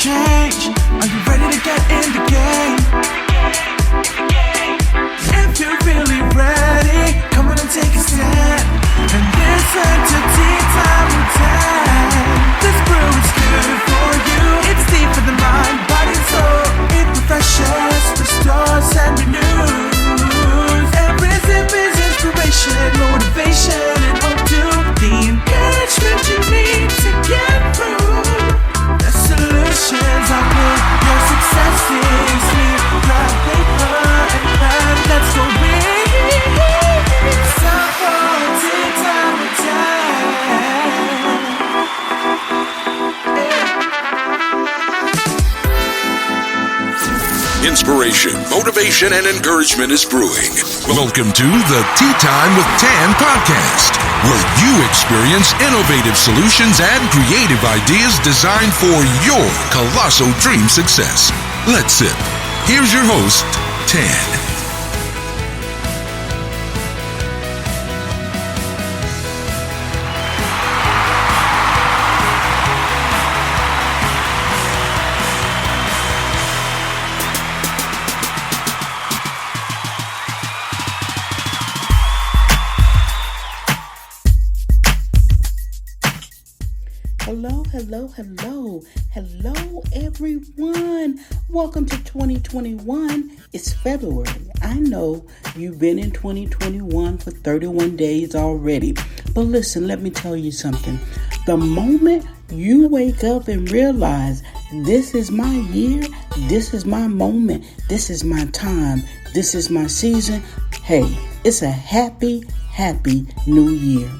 change? Are you ready to get in the game? If you're really ready, come on and take a stand and listen to Tea Time with Tan. This brew is good for you. It's deep for the mind, body, and soul. It refreshes, restores, and renews. Every sip is inspiration, motivation, and hope to the encouragement you need to get through. The solutions are with your successes. Leave my paper and pen. Let's go read. Time for Tea Time with Tan. Inspiration, motivation, and encouragement is brewing. Welcome to the Tea Time with Tan podcast, where you experience innovative solutions and creative ideas designed for your colossal dream success. Let's sip. Here's your host, Tan. Hello, everyone. Welcome to 2021. It's February. I know you've been in 2021 for 31 days already. But listen, let me tell you something. The moment you wake up and realize this is my year, this is my moment, this is my time, this is my season, hey, it's a happy new year.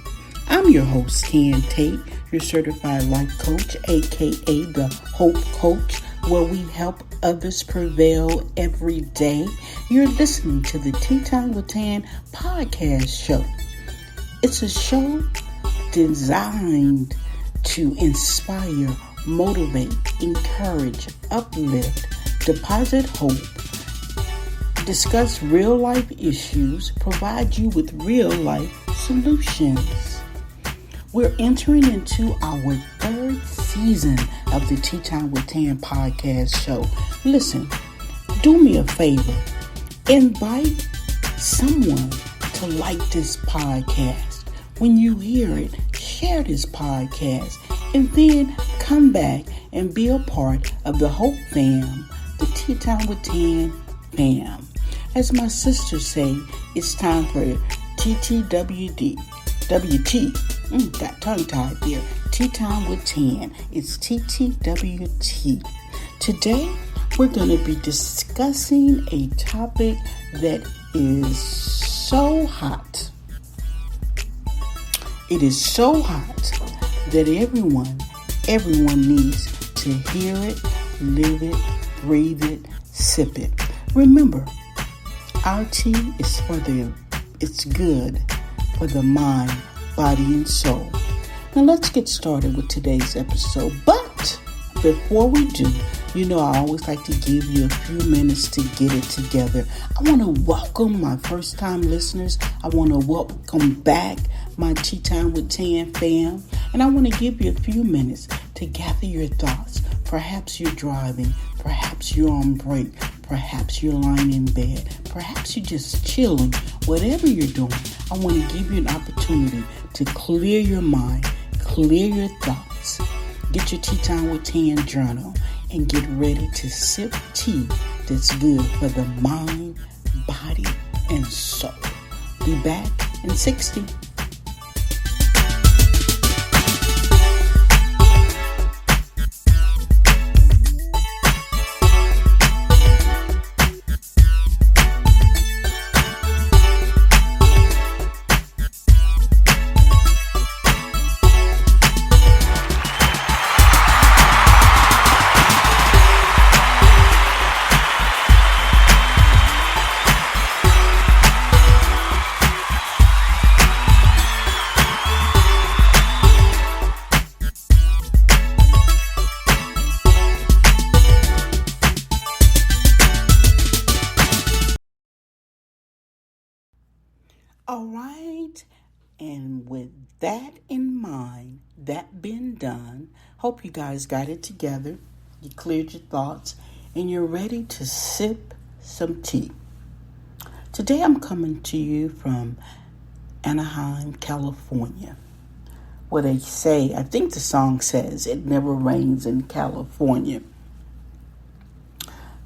I'm your host, Tan Tate, your certified life coach, aka the Hope Coach, where we help others prevail every day. You're listening to the Tea Time with Tan podcast show. It's a show designed to inspire, motivate, encourage, uplift, deposit hope, discuss real life issues, provide you with real life solutions. We're entering into our third season of the Tea Time with Tan podcast show. Listen, do me a favor. Invite someone to like this podcast. When you hear it, share this podcast. And then come back and be a part of the Hope fam, the Tea Time with Tan fam. As my sisters say, it's time for TTWD. WT. Got tongue-tied there. Tea Time with Tan. It's TTWT. Today, we're going to be discussing a topic that is so hot. It is so hot that everyone needs to hear it, live it, breathe it, sip it. Remember, our tea is it's good for the mind, body, and soul. Now let's get started with today's episode. But before we do, I always like to give you a few minutes to get it together. I want to welcome my first time listeners. I want to welcome back my Tea Time with Tan fam. And I want to give you a few minutes to gather your thoughts. Perhaps you're driving. Perhaps you're on break. Perhaps you're lying in bed. Perhaps you're just chilling. Whatever you're doing, I want to give you an opportunity to clear your mind, clear your thoughts. Get your Tea Time with Tan journal and get ready to sip tea that's good for the mind, body, and soul. Be back in 60. All right, and with that in mind, that being done, hope you guys got it together. you cleared your thoughts, and you're ready to sip some tea. Today I'm coming to you from Anaheim, California, where they say, I think the song says, it never rains in California.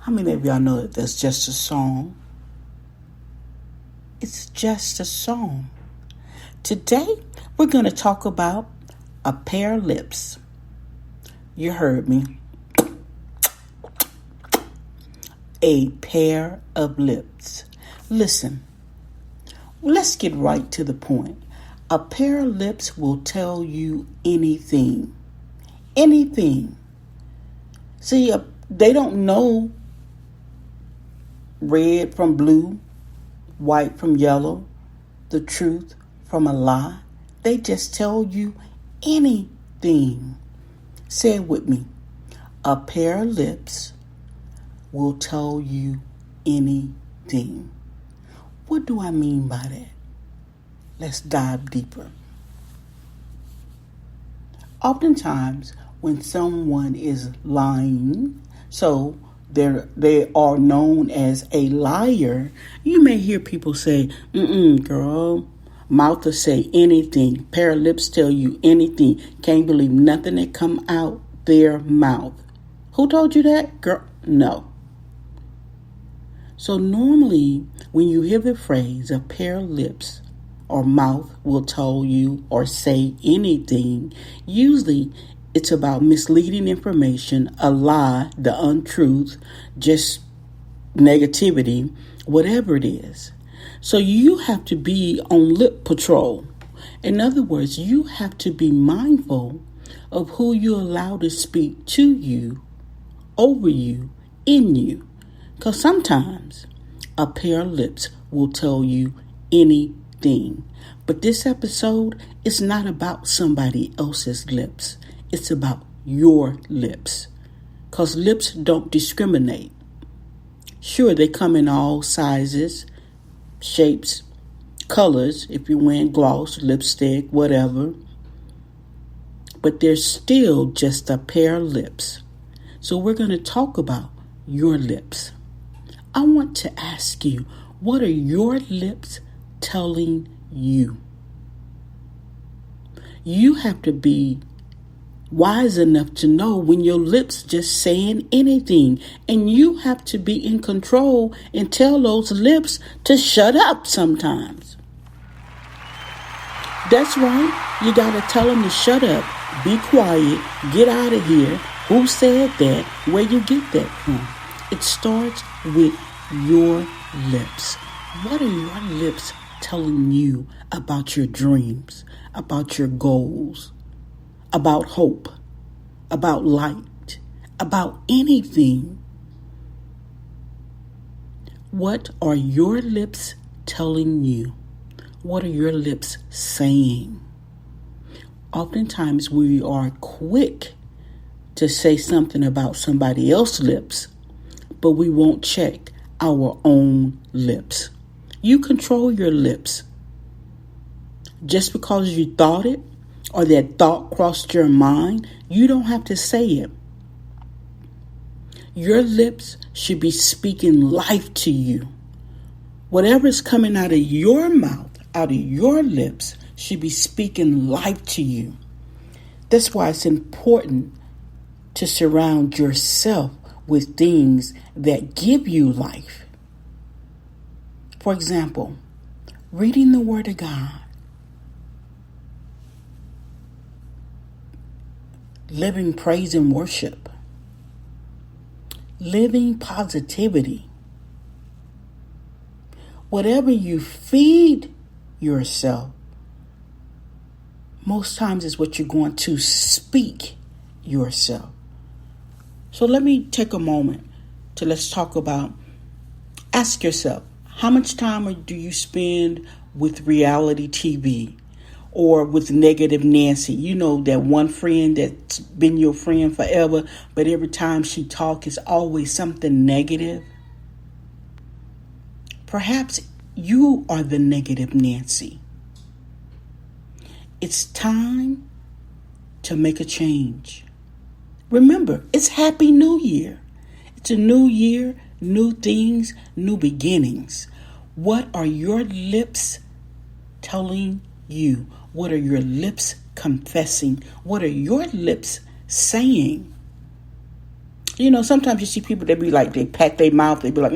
How many of y'all know that that's just a song? It's just a song. Today, we're going to talk about a pair of lips. You heard me. A pair of lips. Listen, let's get right to the point. A pair of lips will tell you anything. Anything. See, they don't know red from blue, white from yellow, the truth from a lie. They just tell you anything. Say it with me. A pair of lips will tell you anything. What do I mean by that? Let's dive deeper. Oftentimes, when someone is lying, so they are known as a liar, you may hear people say, girl, mouth will say anything. Pair of lips tell you anything. Can't believe nothing that come out their mouth. Who told you that? Girl, no. So normally, when you hear the phrase, a pair of lips or mouth will tell you or say anything, usually it's about misleading information, a lie, the untruth, just negativity, whatever it is. So you have to be on lip patrol. In other words, you have to be mindful of who you allow to speak to you, over you, in you. Because sometimes a pair of lips will tell you anything. But this episode is not about somebody else's lips. It's about your lips. Because lips don't discriminate. Sure, they come in all sizes, shapes, colors, if you're wearing gloss, lipstick, whatever. But they're still just a pair of lips. So we're going to talk about your lips. I want to ask you, what are your lips telling you? You have to be wise enough to know when your lips just saying anything, and you have to be in control and tell those lips to shut up sometimes. That's right. You got to tell them to shut up, be quiet, get out of here. Who said that? Where you get that from? It starts with your lips. What are your lips telling you about your dreams, about your goals, about hope, about light, about anything? What are your lips telling you? What are your lips saying? Oftentimes we are quick to say something about somebody else's lips, but we won't check our own lips. You control your lips. Just because you thought it or that thought crossed your mind, you don't have to say it. Your lips should be speaking life to you. Whatever's coming out of your mouth, out of your lips, should be speaking life to you. That's why it's important to surround yourself with things that give you life. For example, reading the Word of God, living praise and worship, living positivity. Whatever you feed yourself, most times is what you're going to speak yourself. So let me take a moment to let's talk about, ask yourself, how much time do you spend with reality TV or with negative Nancy? You know, that one friend that's been your friend forever, but every time she talks, it's always something negative. Perhaps you are the negative Nancy. It's time to make a change. Remember, it's Happy New Year. It's a new year, new things, new beginnings. What are your lips telling you? What are your lips confessing? What are your lips saying? You know, sometimes you see people, they be like, they pat their mouth, they be like,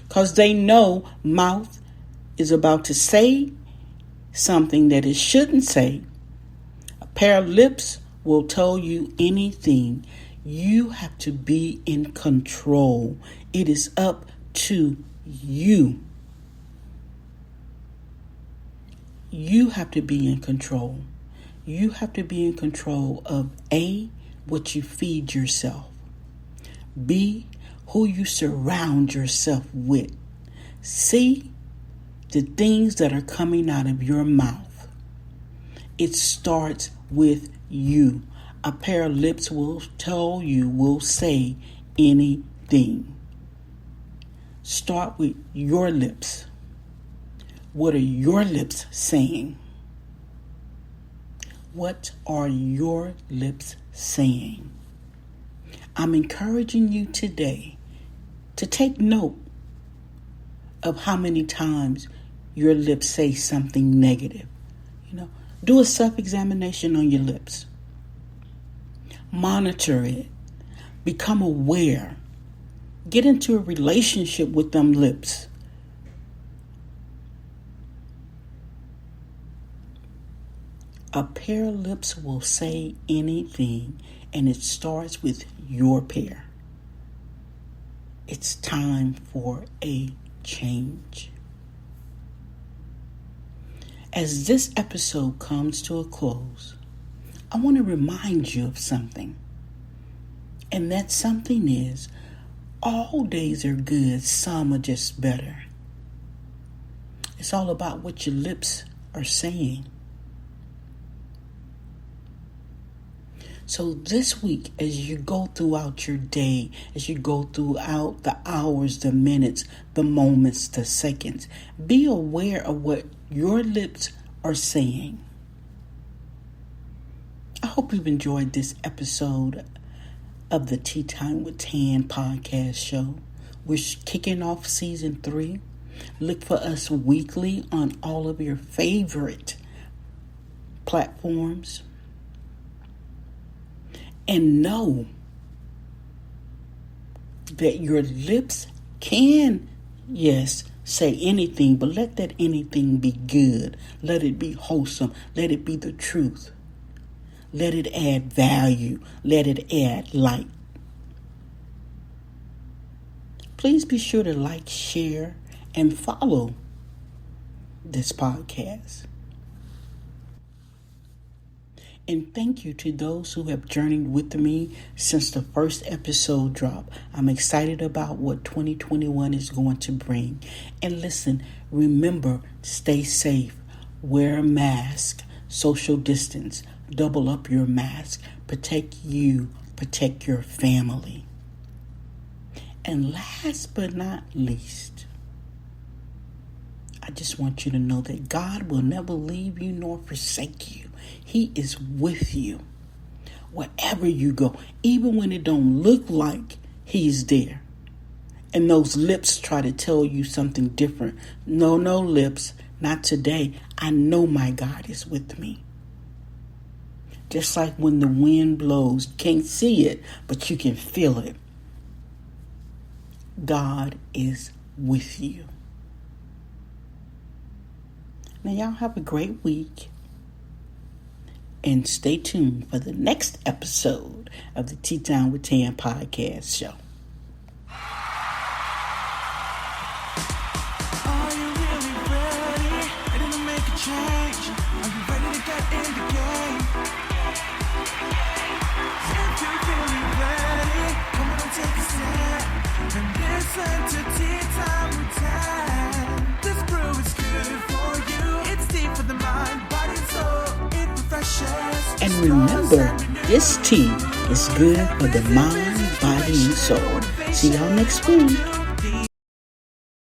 because they know mouth is about to say something that it shouldn't say. A pair of lips will tell you anything. You have to be in control. It is up to you. You have to be in control. You have to be in control of A, what you feed yourself. B, who you surround yourself with. C, the things that are coming out of your mouth. It starts with you. A pair of lips will tell you, will say anything. Start with your lips. What are your lips saying? What are your lips saying? I'm encouraging you today to take note of how many times your lips say something negative. You know, do a self-examination on your lips. Monitor it. Become aware. Get into a relationship with them lips. A pair of lips will say anything, and it starts with your pair. It's time for a change. As this episode comes to a close, I want to remind you of something. And that something is, all days are good, some are just better. It's all about what your lips are saying. So this week, as you go throughout your day, as you go throughout the hours, the minutes, the moments, the seconds, be aware of what your lips are saying. I hope you've enjoyed this episode of the Tea Time with Tan podcast show. We're kicking off season 3. Look for us weekly on all of your favorite platforms. And know that your lips can, yes, say anything, but let that anything be good. Let it be wholesome. Let it be the truth. Let it add value. Let it add light. Please be sure to like, share, and follow this podcast. And thank you to those who have journeyed with me since the first episode dropped. I'm excited about what 2021 is going to bring. And listen, remember, stay safe, wear a mask, social distance, double up your mask, protect you, protect your family. And last but not least, I just want you to know that God will never leave you nor forsake you. He is with you wherever you go, even when it don't look like He's there. And those lips try to tell you something different. No, lips, not today. I know my God is with me. Just like when the wind blows, you can't see it, but you can feel it. God is with you. Now, y'all have a great week. And stay tuned for the next episode of the Tea Time with Tan podcast show. Are you really ready? Ready to make a change? Are you ready to get in the game? If you're really ready, come on and take a step and listen to Tea Time with Tan. This brew is good for you. It's tea for the mind, body, and soul. It refreshes. And remember, this tea is good for the mind, body, and soul. See y'all next week.